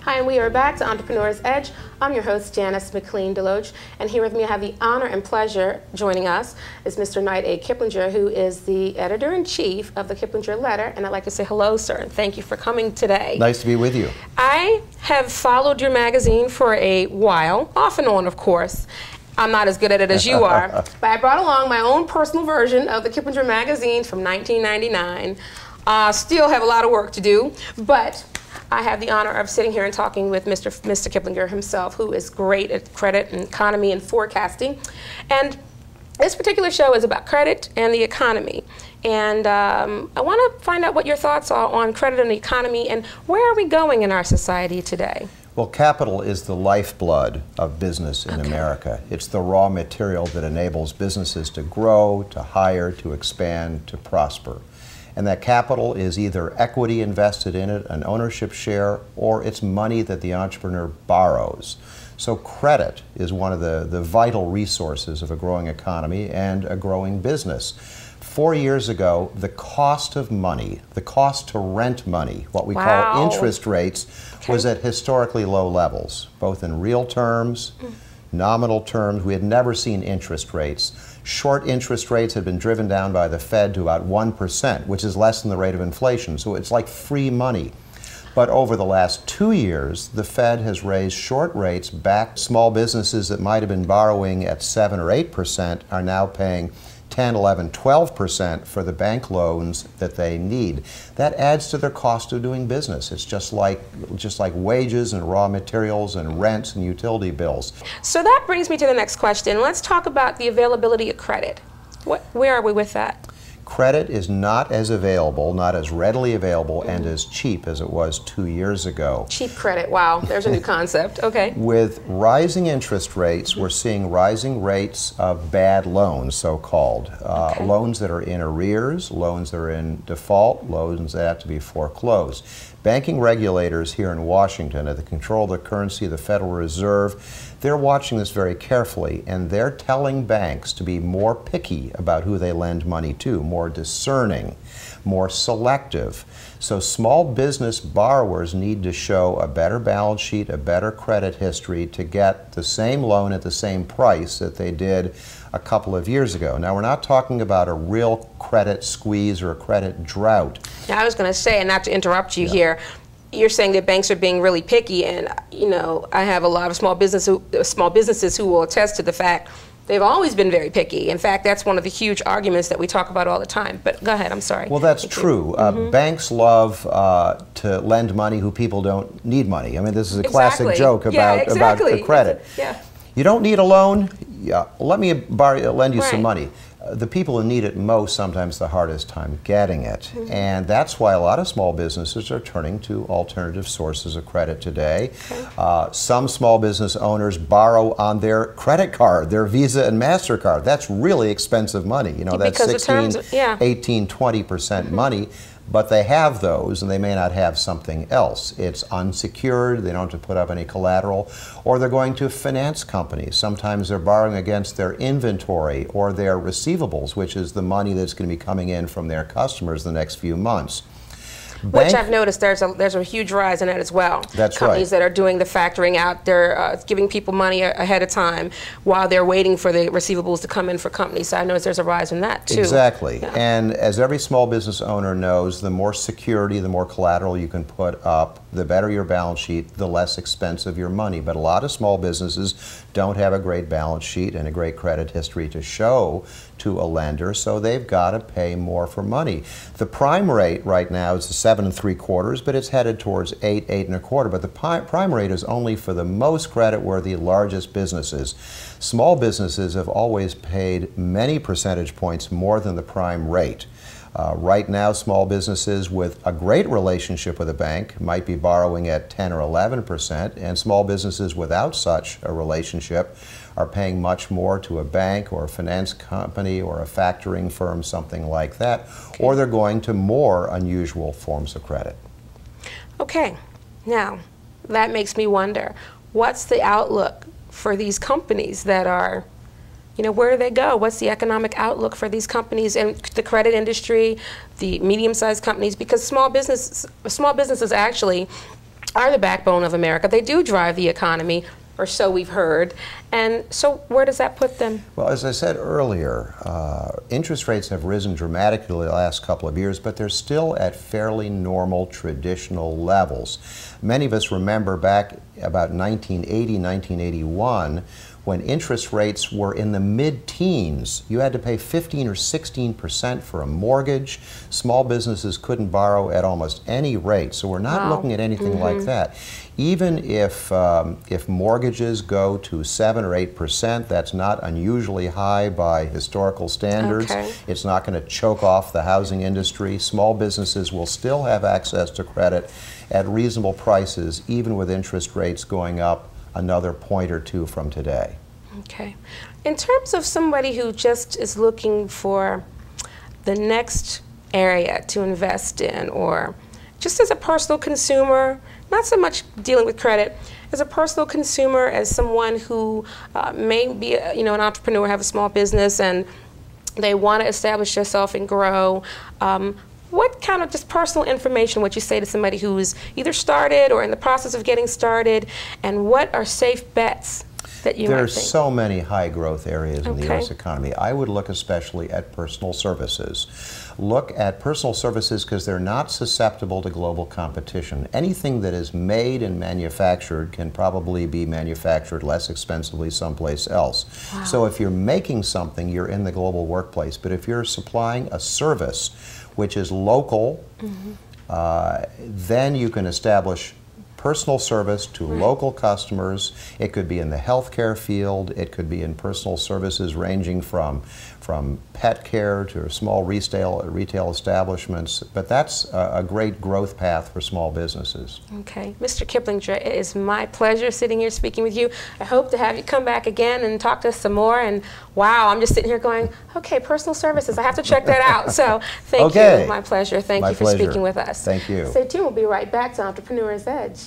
Hi, and we are back to Entrepreneur's Edge. I'm your host, Janice McLean Deloach, and here with me I have the honor and pleasure joining us is Mr. Knight A. Kiplinger, who is the editor-in-chief of the Kiplinger Letter, and I'd like to say hello, sir, and thank you for coming today. Nice to be with you. I have followed your magazine for a while, off and on, of course. I'm not as good at it as you are, but I brought along my own personal version of the Kiplinger magazine from 1999. Still have a lot of work to do, but I have the honor of sitting here and talking with Mr. Kiplinger himself, who is great at credit and economy and forecasting. And this particular show is about credit and the economy. And I want to find out what your thoughts are on credit and the economy and where are we going in our society today? Well, capital is the lifeblood of business in America. It's the raw material that enables businesses to grow, to hire, to expand, to prosper. And that capital is either equity invested in it, an ownership share, or it's money that the entrepreneur borrows. So credit is one of the vital resources of a growing economy and a growing business. 4 years ago, the cost of money, the cost to rent money, what we call interest rates, was at historically low levels, both in real terms, nominal terms. We had never seen interest rates. Short interest rates had been driven down by the Fed to about 1%, which is less than the rate of inflation. So it's like free money. But over the last 2 years, the Fed has raised short rates back. Small businesses that might have been borrowing at 7 or 8% are now paying 10, 11, 12% for the bank loans that they need. That adds to their cost of doing business. It's just like wages and raw materials and rents and utility bills. So that brings me to the next question. Let's talk about the availability of credit. Where are we with that? Credit is not as available, not as readily available, and as cheap as it was 2 years ago. Cheap credit, wow, there's a new concept, okay. With rising interest rates, we're seeing rising rates of bad loans, so-called. Loans that are in arrears, loans that are in default, loans that have to be foreclosed. Banking regulators here in Washington, at the control of the currency, the Federal Reserve, they're watching this very carefully, and they're telling banks to be more picky about who they lend money to, more discerning, more selective. So small business borrowers need to show a better balance sheet, a better credit history to get the same loan at the same price that they did a couple of years ago. Now, we're not talking about a real credit squeeze or a credit drought. Now, I was going to say, and not to interrupt you here, you're saying that banks are being really picky, and you know, I have a lot of small businesses who will attest to the fact they've always been very picky. In fact, that's one of the huge arguments that we talk about all the time. But go ahead, I'm sorry. Well, that's true. Banks love to lend money who people don't need money. I mean, this is a classic joke about the credit. You don't need a loan? Yeah, let me lend you some money. The people who need it most sometimes the hardest time getting it. And that's why a lot of small businesses are turning to alternative sources of credit today. Some small business owners borrow on their credit card, their Visa and MasterCard. That's really expensive money. You know, that's 16, 18, 20% money. But they have those, and they may not have something else. It's unsecured, they don't have to put up any collateral, or they're going to finance companies. Sometimes they're borrowing against their inventory or their receivables, which is the money that's going to be coming in from their customers the next few months. Which I've noticed there's a huge rise in it as well. That's Companies that are doing the factoring out, they're giving people money ahead of time while they're waiting for the receivables to come in for companies. So I notice there's a rise in that too. Exactly. And as every small business owner knows, the more security, the more collateral you can put up, the better your balance sheet, the less expensive your money. But a lot of small businesses don't have a great balance sheet and a great credit history to show to a lender, so they've got to pay more for money. The prime rate right now is 7 3/4, but it's headed towards 8, 8 1/4. But the prime rate is only for the most credit-worthy largest businesses. Small businesses have always paid many percentage points more than the prime rate. Right now, small businesses with a great relationship with a bank might be borrowing at 10 or 11%, and small businesses without such a relationship are paying much more to a bank or a finance company or a factoring firm, something like that, or they're going to more unusual forms of credit. Okay, now that makes me wonder, what's the outlook for these companies that are, you know, where do they go? What's the economic outlook for these companies and the credit industry, the medium-sized companies? Because small businesses actually are the backbone of America. They do drive the economy, or so we've heard. And so where does that put them? Well, as I said earlier, interest rates have risen dramatically the last couple of years, but they're still at fairly normal, traditional levels. Many of us remember back about 1980, 1981, when interest rates were in the mid-teens. You had to pay 15 or 16% for a mortgage. Small businesses couldn't borrow at almost any rate, so we're not looking at anything like that. Even if mortgages go to 7 or 8%, that's not unusually high by historical standards. It's not going to choke off the housing industry. Small businesses will still have access to credit at reasonable prices, even with interest rates going up another point or two from today. Okay. In terms of somebody who just is looking for the next area to invest in, or just as a personal consumer, not so much dealing with credit, as a personal consumer, as someone who may be an entrepreneur, have a small business, and they want to establish themselves and grow, what kind of just personal information would you say to somebody who's either started or in the process of getting started, and what are safe bets that you might think? There's so many high growth areas in the U.S. economy. I would look especially at personal services. Look at personal services because they're not susceptible to global competition. Anything that is made and manufactured can probably be manufactured less expensively someplace else. So if you're making something, you're in the global workplace. But if you're supplying a service which is local, then you can establish personal service to local customers. It could be in the healthcare field. It could be in personal services ranging from pet care to small retail establishments. But that's a great growth path for small businesses. Okay. Mr. Kiplinger, it is my pleasure sitting here speaking with you. I hope to have you come back again and talk to us some more. And wow, I'm just sitting here going, okay, personal services, I have to check that out. So thank you. My pleasure. Thank you for speaking with us. Thank you. Stay tuned. We'll be right back to Entrepreneur's Edge.